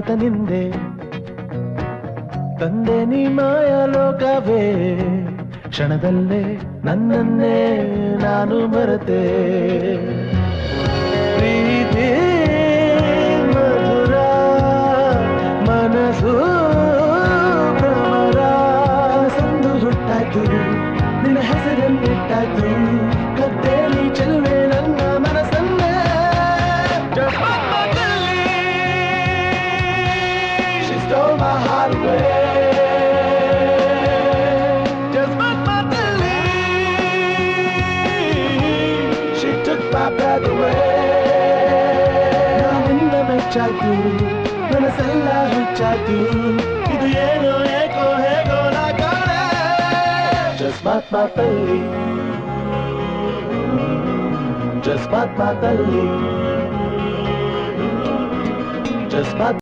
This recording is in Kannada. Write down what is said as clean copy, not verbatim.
ಹಾಡುತ್ತ ನಿಂದೆ ತಂದೆ ನೀ ಮಾಯಾಲೋಕವೇ ಕ್ಷಣದಲ್ಲೇ ನನ್ನನ್ನೇ ನಾನು ಮರೆತೆ ಪ್ರೀತಿ ಮಧುರ ಮನಸ್ಸು ಭ್ರಮರ ಸಂದು ಹುಟ್ಟಾಯ್ತು ನಿನ್ನ ಹೆಸರನ್ನಿಟ್ಟಾಯ್ತು ಕತ್ತೇಲಿ ಚೆಲುವೆ ನನ್ನ ಮನಸ್ಸನ್ನೇ She stole my heart away just but my Dilly She took my breath away ನಾನಿನ್ನ ಮೆಚ್ಚಾಯ್ತು ಮನಸ್ಸೆಲ್ಲ ಹುಚ್ಚಾಯ್ತು ಇದು ಏನೋ ಏಕೋ ಹೇಗೋ ನಾ ಕಾಣೆ just but my Dilly just but my Dilly just but